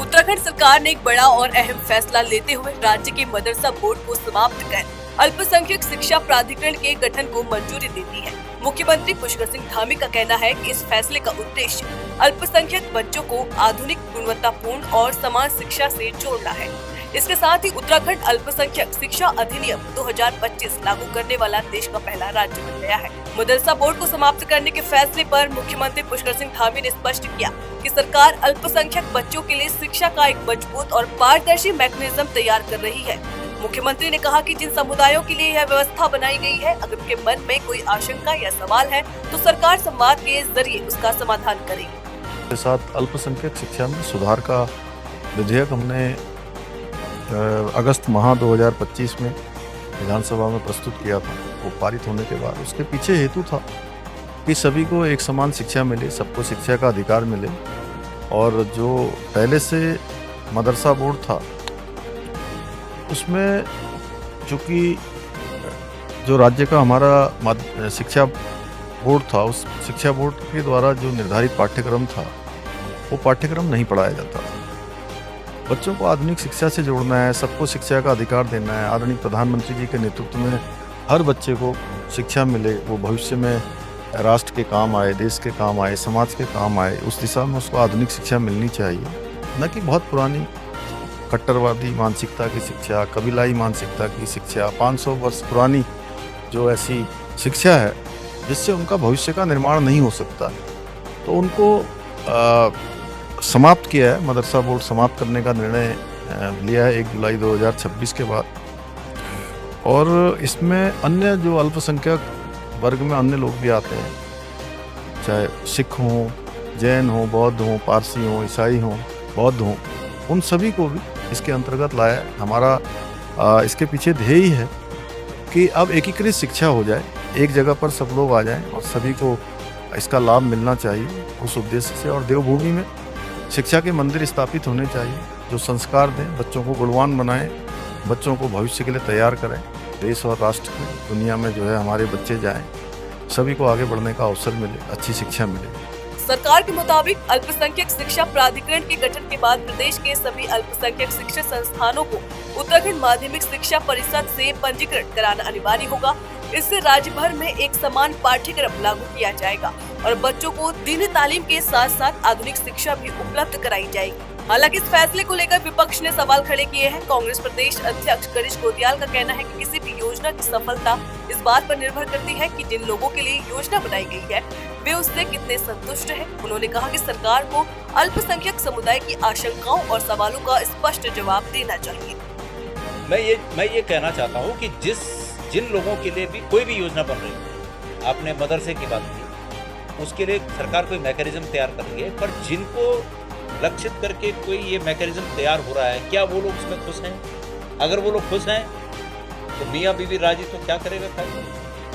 उत्तराखंड सरकार ने एक बड़ा और अहम फैसला लेते हुए राज्य के मदरसा बोर्ड को समाप्त कर अल्पसंख्यक शिक्षा प्राधिकरण के गठन को मंजूरी दे दी है। मुख्यमंत्री पुष्कर सिंह धामी का कहना है कि इस फैसले का उद्देश्य अल्पसंख्यक बच्चों को आधुनिक, गुणवत्तापूर्ण और समान शिक्षा से जोड़ना है। इसके साथ ही उत्तराखंड अल्पसंख्यक शिक्षा अधिनियम 2025 लागू करने वाला देश का पहला राज्य बन गया है। मदरसा बोर्ड को समाप्त करने के फैसले पर मुख्यमंत्री पुष्कर सिंह धामी ने स्पष्ट किया कि सरकार अल्पसंख्यक बच्चों के लिए शिक्षा का एक मजबूत और पारदर्शी मैकेनिज्म तैयार कर रही है। मुख्यमंत्री ने कहा कि जिन समुदायों के लिए यह व्यवस्था बनाई गई है, अगर उनके मन में कोई आशंका या सवाल है तो सरकार संवाद के जरिए उसका समाधान करेगी। के साथ अल्पसंख्यक शिक्षा में सुधार का विधेयक हमने अगस्त माह 2025 में विधानसभा में प्रस्तुत किया था। वो पारित होने के बाद उसके पीछे हेतु था कि सभी को एक समान शिक्षा मिले, सबको शिक्षा का अधिकार मिले। और जो पहले से मदरसा बोर्ड था उसमें चूँकि जो राज्य का हमारा शिक्षा बोर्ड था, उस शिक्षा बोर्ड के द्वारा जो निर्धारित पाठ्यक्रम था वो पाठ्यक्रम नहीं पढ़ाया जाता था। बच्चों को आधुनिक शिक्षा से जोड़ना है, सबको शिक्षा का अधिकार देना है। आदरणीय प्रधानमंत्री जी के नेतृत्व में हर बच्चे को शिक्षा मिले, वो भविष्य में राष्ट्र के काम आए, देश के काम आए, समाज के काम आए, उस दिशा में उसको आधुनिक शिक्षा मिलनी चाहिए। न कि बहुत पुरानी कट्टरवादी मानसिकता की शिक्षा, कबीलाई मानसिकता की शिक्षा, 500 वर्ष पुरानी जो ऐसी शिक्षा है जिससे उनका भविष्य का निर्माण नहीं हो सकता। तो उनको समाप्त किया है, मदरसा बोर्ड समाप्त करने का निर्णय लिया है 1 जुलाई 2026 के बाद। और इसमें अन्य जो अल्पसंख्यक वर्ग में अन्य लोग भी आते हैं, चाहे सिख हों, जैन हों, बौद्ध हों, पारसी हों, ईसाई हों, बौद्ध हों, उन सभी को भी इसके अंतर्गत लाया है। हमारा इसके पीछे ध्येय ही है कि अब एकीकृत शिक्षा हो जाए, एक जगह पर सब लोग आ जाएं और सभी को इसका लाभ मिलना चाहिए, उस उद्देश्य से। और देवभूमि में शिक्षा के मंदिर स्थापित होने चाहिए जो संस्कार दें, बच्चों को गुणवान बनाएं, बच्चों को भविष्य के लिए तैयार करें। देश और राष्ट्र में, दुनिया में जो है हमारे बच्चे जाएं, सभी को आगे बढ़ने का अवसर मिले, अच्छी शिक्षा मिले। सरकार के मुताबिक अल्पसंख्यक शिक्षा प्राधिकरण के गठन के बाद प्रदेश के सभी अल्पसंख्यक शिक्षा संस्थानों को उत्तराखंड माध्यमिक शिक्षा परिषद से पंजीकरण कराना अनिवार्य होगा। इससे राज्य भर में एक समान पाठ्यक्रम लागू किया जाएगा और बच्चों को दीनी तालीम के साथ साथ आधुनिक शिक्षा भी उपलब्ध कराई जाएगी। हालांकि इस फैसले को लेकर विपक्ष ने सवाल खड़े किए हैं। कांग्रेस प्रदेश अध्यक्ष करिश गोदियाल का कहना है कि किसी भी योजना की सफलता इस बात पर निर्भर करती है कि जिन लोगों के लिए योजना बनाई गई है वे उससे कितने संतुष्ट हैं। उन्होंने कहा कि सरकार को अल्पसंख्यक समुदाय की आशंकाओं और सवालों का स्पष्ट जवाब देना चाहिए। मैं ये कहना चाहता हूँ कि जिन लोगों के लिए भी कोई भी योजना बन रही है, आपने मदरसे की बात की, उसके लिए सरकार कोई मैकेनिज्म तैयार कर रही है, पर जिनको लक्षित करके कोई ये मैकेनिज्म तैयार हो रहा है, क्या वो लोग इसमें खुश हैं? अगर वो लोग खुश हैं तो मियाँ बीवी राजी, तो क्या करेगा कार्य?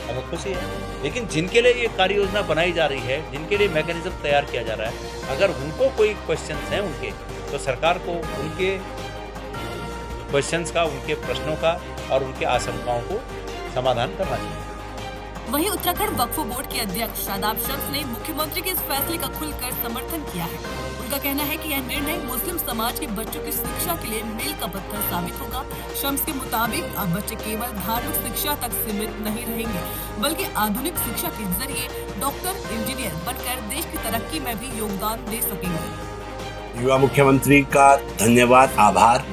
हमें खुशी है। लेकिन जिनके लिए ये कार्य योजना बनाई जा रही है, जिनके लिए मैकेनिज्म तैयार किया जा रहा है, अगर उनको कोई क्वेश्चंस हैं उनके, तो सरकार को उनके क्वेश्चंस का, उनके प्रश्नों का और उनके आशंकाओं को समाधान करना चाहिए। वहीं उत्तराखंड वक्फ बोर्ड के अध्यक्ष शादाब शम्स ने मुख्यमंत्री के इस फैसले का खुलकर समर्थन किया है। उनका कहना है कि यह निर्णय मुस्लिम समाज के बच्चों की शिक्षा के लिए मील का पत्थर साबित होगा। शम्स के मुताबिक अब बच्चे केवल धार्मिक शिक्षा तक सीमित नहीं रहेंगे, बल्कि आधुनिक शिक्षा के जरिए डॉक्टर, इंजीनियर बनकर देश की तरक्की में भी योगदान दे सकेंगे। युवा मुख्यमंत्री का धन्यवाद, आभार।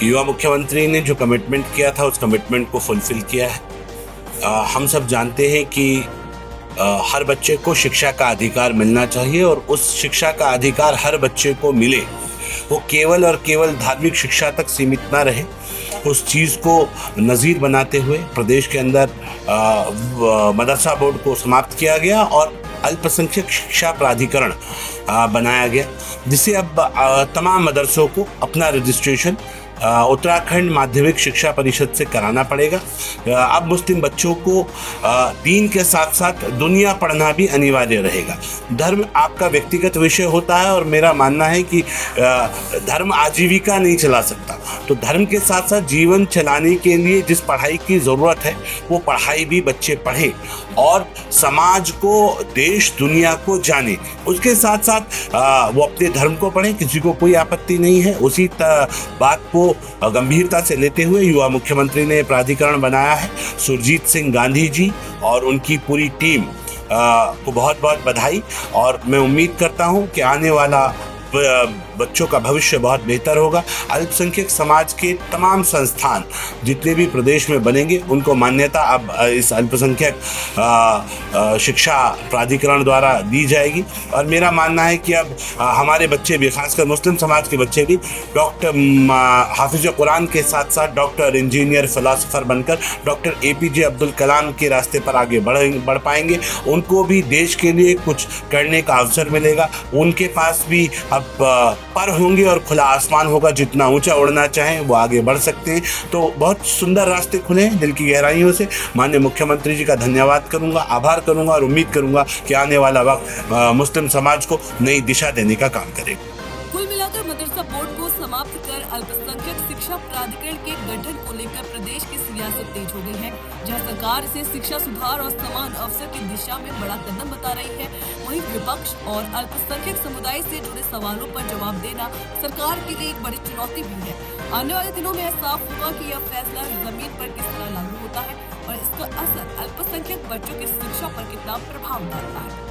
युवा मुख्यमंत्री ने जो कमिटमेंट किया था उस कमिटमेंट को फुलफिल किया है। हम सब जानते हैं कि हर बच्चे को शिक्षा का अधिकार मिलना चाहिए और उस शिक्षा का अधिकार हर बच्चे को मिले, वो केवल और केवल धार्मिक शिक्षा तक सीमित ना रहे। उस चीज़ को नज़ीर बनाते हुए प्रदेश के अंदर मदरसा बोर्ड को समाप्त किया गया और अल्पसंख्यक शिक्षा प्राधिकरण बनाया गया, जिससे अब तमाम मदरसों को अपना रजिस्ट्रेशन उत्तराखंड माध्यमिक शिक्षा परिषद से कराना पड़ेगा। अब मुस्लिम बच्चों को दीन के साथ साथ दुनिया पढ़ना भी अनिवार्य रहेगा। धर्म आपका व्यक्तिगत विषय होता है और मेरा मानना है कि धर्म आजीविका नहीं चला सकता, तो धर्म के साथ साथ जीवन चलाने के लिए जिस पढ़ाई की ज़रूरत है वो पढ़ाई भी बच्चे पढ़ें और समाज को, देश दुनिया को जाने। उसके साथ साथ वो अपने धर्म को पढ़ें, किसी को कोई आपत्ति नहीं है। उसी बात को गंभीरता से लेते हुए युवा मुख्यमंत्री ने प्राधिकरण बनाया है। सुरजीत सिंह गांधी जी और उनकी पूरी टीम को बहुत बहुत बधाई, और मैं उम्मीद करता हूं कि आने वाला बच्चों का भविष्य बहुत बेहतर होगा। अल्पसंख्यक समाज के तमाम संस्थान जितने भी प्रदेश में बनेंगे उनको मान्यता अब इस अल्पसंख्यक शिक्षा प्राधिकरण द्वारा दी जाएगी। और मेरा मानना है कि अब हमारे बच्चे भी, खासकर मुस्लिम समाज के बच्चे भी डॉक्टर हाफिज कुरान के साथ साथ डॉक्टर, इंजीनियर, फिलोसोफर बनकर डॉक्टर APJ अब्दुल कलाम के रास्ते पर आगे बढ़ पाएंगे। उनको भी देश के लिए कुछ करने का अवसर मिलेगा। उनके पास भी अब पर होंगे और खुला आसमान होगा, जितना ऊंचा उड़ना चाहें वो आगे बढ़ सकते हैं। तो बहुत सुंदर रास्ते खुले हैं। दिल की गहराइयों से माननीय मुख्यमंत्री जी का धन्यवाद करूंगा, आभार करूंगा और उम्मीद करूंगा कि आने वाला वक्त मुस्लिम समाज को नई दिशा देने का काम करेगा। कुल मिलाकर मदरसा बोर्ड को समाप्त कर अल्पसंख्यक शिक्षा प्राधिकरण के गठन को लेकर प्रदेश की सियासत तेज हो गई है, जहां सरकार इसे शिक्षा सुधार और समान अवसर की दिशा में बड़ा कदम बता रही है। वहीं विपक्ष और अल्पसंख्यक समुदाय से जुड़े सवालों पर जवाब देना सरकार के लिए एक बड़ी चुनौती भी है। आने वाले दिनों में साफ होगा कि यह फैसला जमीन पर किस तरह लागू होता है और इसका असर अल्पसंख्यक बच्चों की शिक्षा पर कितना प्रभाव डालता है।